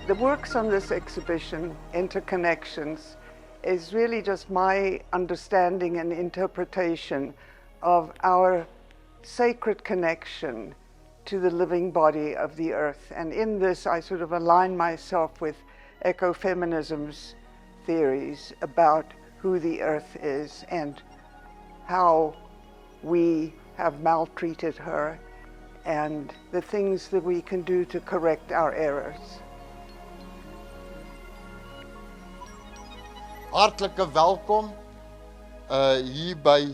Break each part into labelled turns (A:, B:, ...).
A: The works on this exhibition, Interconnections, is really just my understanding and interpretation of our sacred connection to the living body of the earth. And in this, I sort of align myself with eco-feminism's theories about who the earth is and how we have maltreated her and the things that we can do to correct our errors.
B: Hartlike welkom hier by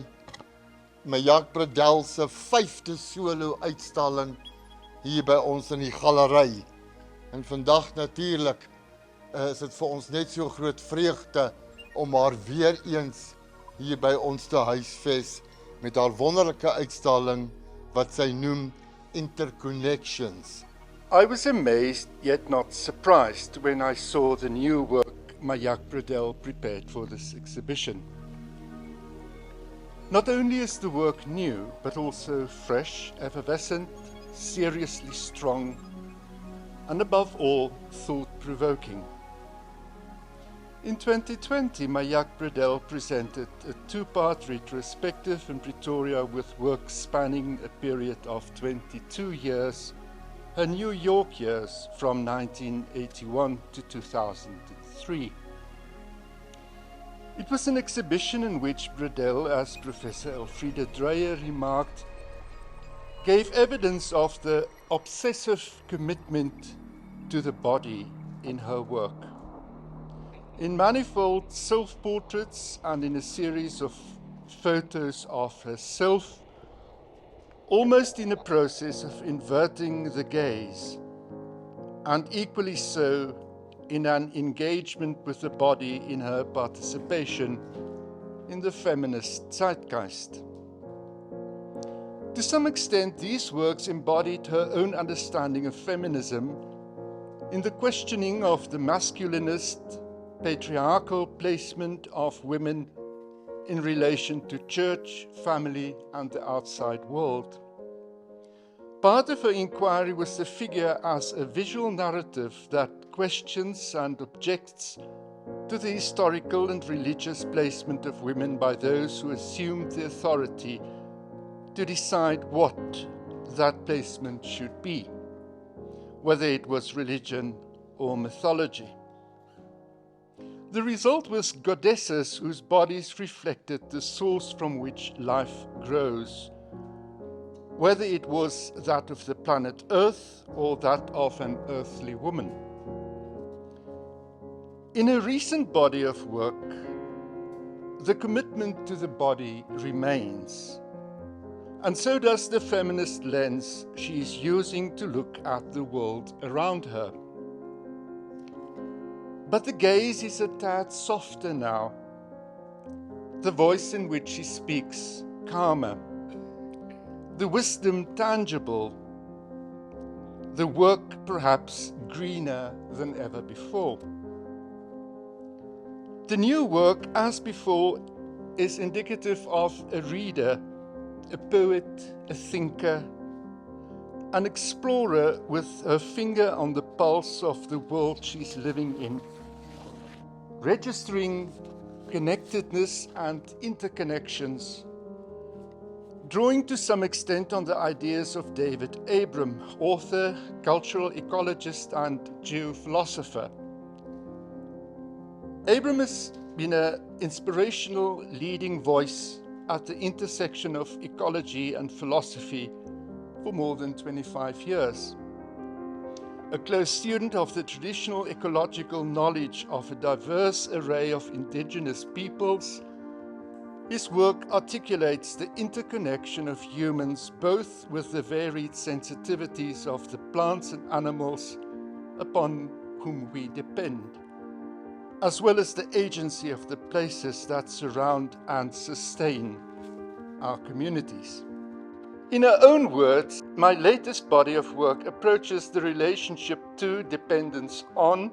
B: Majak Bredell se 5de solo uitstalling hier by ons in die galery. En vandag natuurlik is dit vir ons net so groot vreugde om haar weer eens hier by ons te huisves met haar wonderlike uitstalling wat sy noem Interconnections.
C: I was amazed yet not surprised when I saw the new work Majak Bredell prepared for this exhibition. Not only is the work new, but also fresh, effervescent, seriously strong, and above all, thought-provoking. In 2020, Majak Bredell presented a two-part retrospective in Pretoria with work spanning a period of 22 years, her New York years from 1981 to 2003. It was an exhibition in which Bredell, as Professor Elfriede Dreyer remarked, gave evidence of the obsessive commitment to the body in her work. In manifold self-portraits and in a series of photos of herself, almost in a process of inverting the gaze, and equally so in an engagement with the body in her participation in the feminist zeitgeist. To some extent, these works embodied her own understanding of feminism in the questioning of the masculinist, patriarchal placement of women in relation to church, family, and the outside world. Part of her inquiry was the figure as a visual narrative that questions and objects to the historical and religious placement of women by those who assumed the authority to decide what that placement should be, whether it was religion or mythology. The result was goddesses whose bodies reflected the source from which life grows, whether it was that of the planet Earth or that of an earthly woman. In a recent body of work, the commitment to the body remains, and so does the feminist lens she is using to look at the world around her. But the gaze is a tad softer now, the voice in which she speaks calmer, the wisdom tangible, the work perhaps greener than ever before. The new work, as before, is indicative of a reader, a poet, a thinker, an explorer with her finger on the pulse of the world she's living in, registering connectedness and interconnections, drawing to some extent on the ideas of David Abram, author, cultural ecologist, and geophilosopher. Abram has been an inspirational leading voice at the intersection of ecology and philosophy for more than 25 years. A close student of the traditional ecological knowledge of a diverse array of indigenous peoples, his work articulates the interconnection of humans both with the varied sensitivities of the plants and animals upon whom we depend, as well as the agency of the places that surround and sustain our communities. In her own words, my latest body of work approaches the relationship to, dependence on,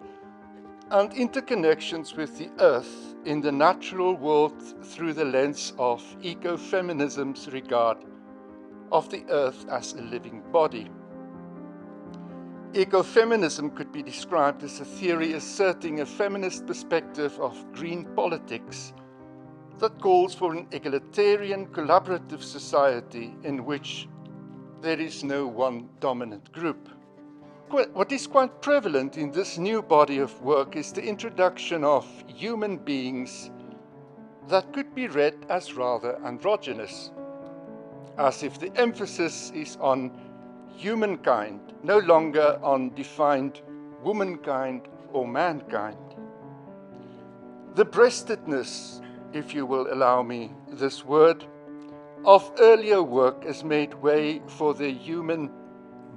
C: and interconnections with the earth in the natural world through the lens of eco-feminism's regard of the earth as a living body. Eco-feminism could be described as a theory asserting a feminist perspective of green politics that calls for an egalitarian, collaborative society in which there is no one dominant group. What is quite prevalent in this new body of work is the introduction of human beings that could be read as rather androgynous, as if the emphasis is on humankind, no longer on defined womankind or mankind. The breastedness, if you will allow me this word, of earlier work has made way for the human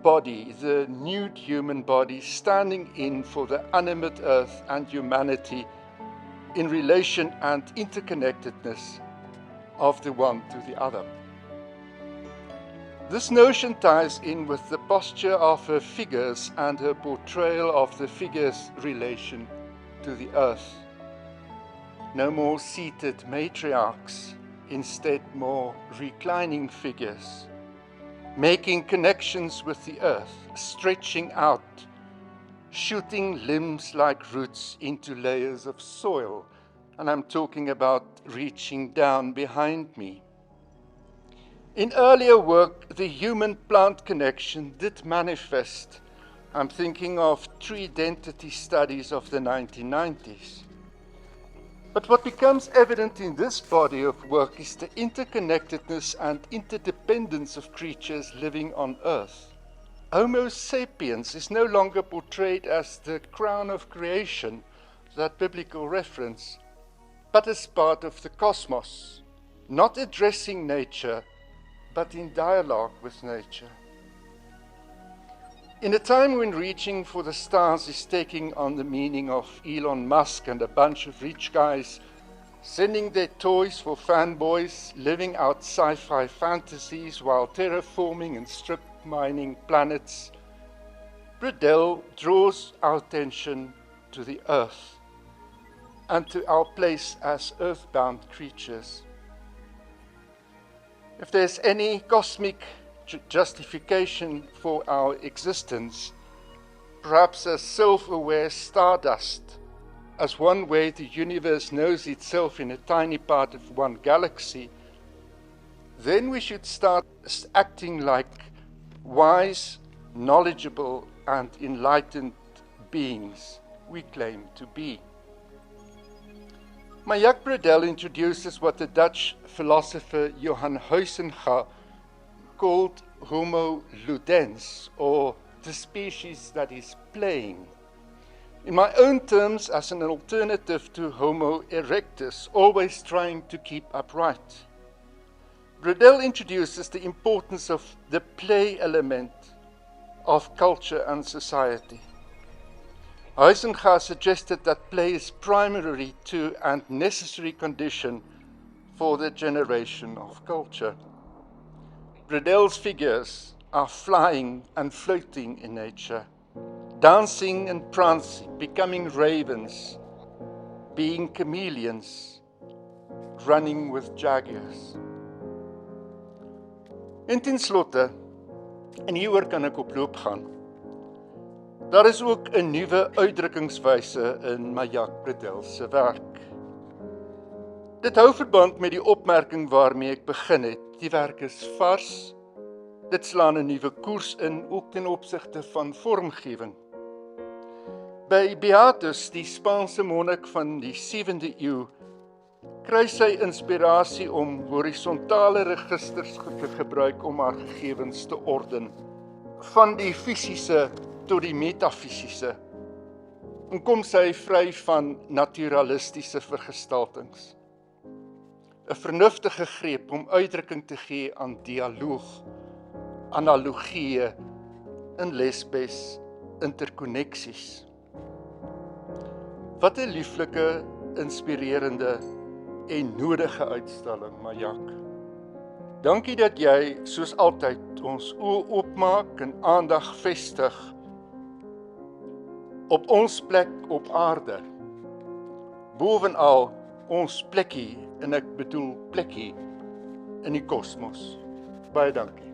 C: body, the nude human body, standing in for the animate earth and humanity in relation and interconnectedness of the one to the other. This notion ties in with the posture of her figures and her portrayal of the figure's relation to the earth. No more seated matriarchs, instead more reclining figures, making connections with the earth, stretching out, shooting limbs like roots into layers of soil. And I'm talking about reaching down behind me. In earlier work, the human-plant connection did manifest. I'm thinking of tree identity studies of the 1990s. But what becomes evident in this body of work is the interconnectedness and interdependence of creatures living on Earth. Homo sapiens is no longer portrayed as the crown of creation, that biblical reference, but as part of the cosmos, not addressing nature, but in dialogue with nature. In a time when reaching for the stars is taking on the meaning of Elon Musk and a bunch of rich guys sending their toys for fanboys, living out sci-fi fantasies while terraforming and strip mining planets, Bredell draws our attention to the earth and to our place as earthbound creatures. If there's any cosmic justification for our existence, perhaps as self-aware stardust, as one way the universe knows itself in a tiny part of one galaxy, then we should start acting like wise, knowledgeable, and enlightened beings we claim to be. Majak Bredell introduces what the Dutch philosopher Johan Huizinga called Homo ludens, or the species that is playing. In my own terms, as an alternative to Homo erectus, always trying to keep upright. Bredell introduces the importance of the play element of culture and society. Huizinga suggested that play is primary to and necessary condition for the generation of culture. Bredell's figures are flying and floating in nature, dancing and prancing, becoming ravens, being chameleons, running with jaguars. En ten slotte, en hieroor kan ek op loop gaan, daar is ook 'n nuwe uitdrukkingswyse in Majak Bredell se werk. Dit hou verband met die opmerking waarmee ek begin het. Die werk is vars, dit slaan 'n nuwe koers in, ook ten opsigte van vormgewing. By Beatus, die Spaanse monnik van die 7de eeu, kry sy inspirasie om horisontale registers te gebruik om haar gegevens te orden, van die fisiese tot die metafisiese, en kom sy vry van naturalistiese vergestaltings. 'n vernuftige greep om uitdrukking te gee aan dialoog, analogieë en lesbes interkonneksies. Wat 'n lieflike, inspirerende en nodige uitstalling, Majak. Dankie dat jy, soos altyd, ons oë oopmaak en aandag vestig op ons plek op aarde. Bovenal ons plekkie, en ek bedoel plekkie, in die kosmos. Baie dankie.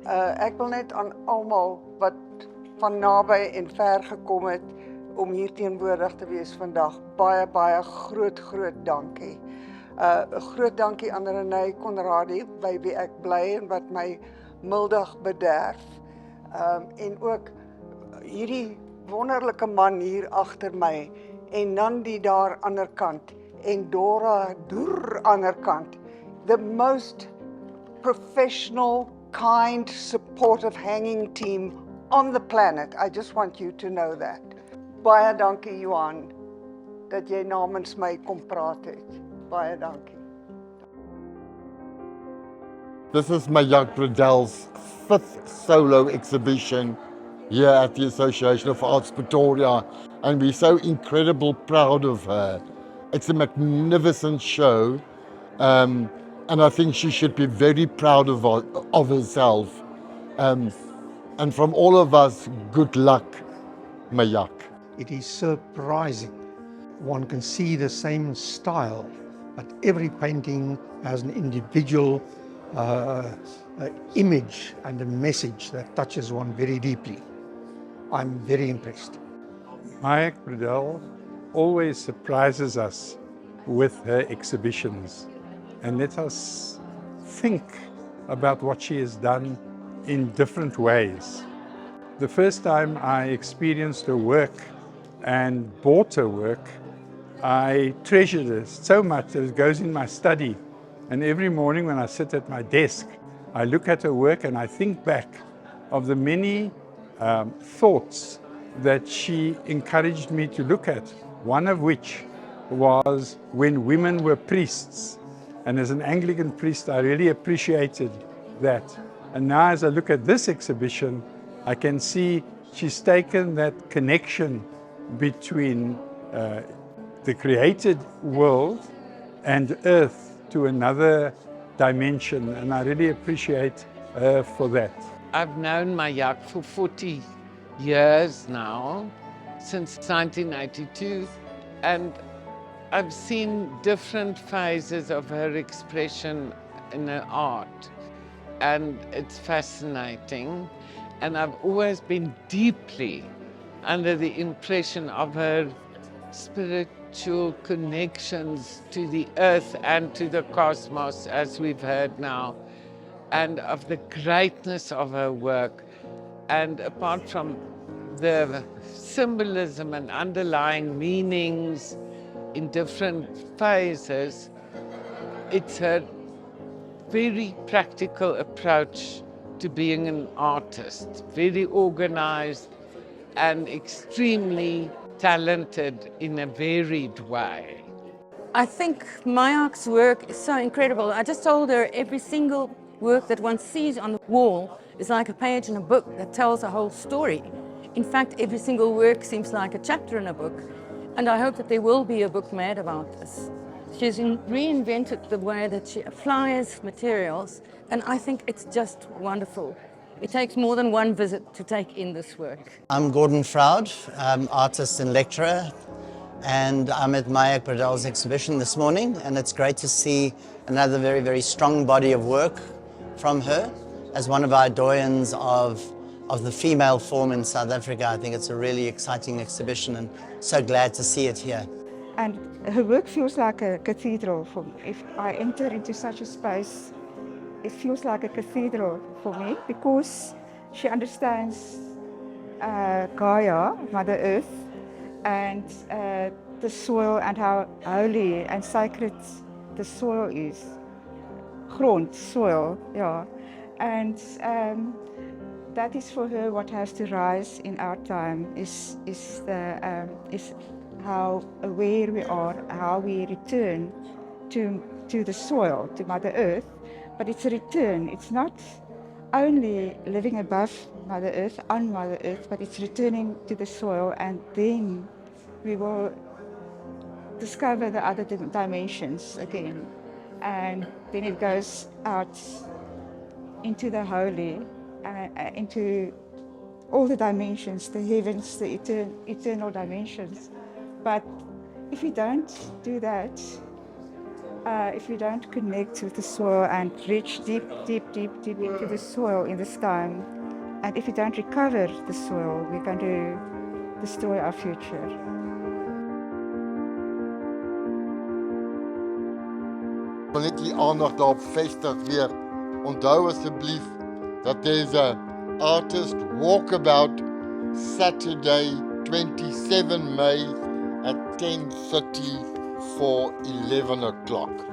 A: Ek wil net aan almal wat van naby en ver gekom het om hier teenwoordig te wees vandag, baie groot dankie. 'n Groot dankie aan Renée Conradie, by wie ek bly en wat my mildig bederf. En ook hierdie wonderlike man hier agter my en Nandi daar ander kant en Dora ander kant. The most professional, kind, supportive hanging team on the planet. I just want you to know that. Baie dankie Johan dat jy namens my kom praat het. Baie dankie.
B: This is Majak Bredell's 5th solo exhibition here at the Association of Arts Pretoria, and we're so incredibly proud of her. It's a magnificent show, and I think she should be very proud of herself. And from all of us, good luck, Majak.
D: It is surprising. One can see the same style, but every painting has an individual image and a message that touches one very deeply. I'm very impressed.
C: Majak Bredell always surprises us with her exhibitions and let us think about what she has done in different ways. The first time I experienced her work and bought her work, I treasured it so much that it goes in my study. And every morning when I sit at my desk, I look at her work and I think back of the many thoughts that she encouraged me to look at, one of which was when women were priests. And as an Anglican priest, I really appreciated that. And now as I look at this exhibition, I can see she's taken that connection between the created world and earth to another dimension, and I really appreciate her for that.
E: I've known Majak for 40 years now, since 1982, and I've seen different phases of her expression in her art, and it's fascinating. And I've always been deeply under the impression of her spiritual connections to the earth and to the cosmos, as we've heard now, and of the greatness of her work. And apart from the symbolism and underlying meanings in different phases, it's her very practical approach to being an artist, very organized and extremely talented in a varied way.
F: I think Majak's work is so incredible. I just told her every single work that one sees on the wall is like a page in a book that tells a whole story. In fact, every single work seems like a chapter in a book, and I hope that there will be a book made about this. She's reinvented the way that she applies materials, and I think it's just wonderful. It takes more than one visit to take in this work.
G: I'm Gordon Froud, I'm artist and lecturer, and I'm at Majak Bredell's exhibition this morning, and it's great to see another very strong body of work from her as one of our doyens of the female form in South Africa. I think it's a really exciting exhibition and so glad to see it here.
H: And her work feels like a cathedral for me. If I enter into such a space, it feels like a cathedral for me because she understands Gaia, Mother Earth, and the soil and how holy and sacred the soil is. Grond, soil, yeah. And that is for her what has to rise in our time is how aware we are, how we return to the soil, to Mother Earth. But it's a return. It's not only living above Mother Earth, on Mother Earth, but it's returning to the soil, and then we will discover the other dimensions again. And then it goes out into the holy, into all the dimensions, the heavens, the eternal dimensions. But if we don't do that, if we don't connect with the soil and reach deep, deep, deep, deep into the soil in this time, and if we don't recover the soil, we're going to destroy our future.
B: Ik wil net die aandag daarop vestig weer. Onthou asseblief dat there's a artist walkabout Saturday 27 May at 10:30 for 11 o'clock.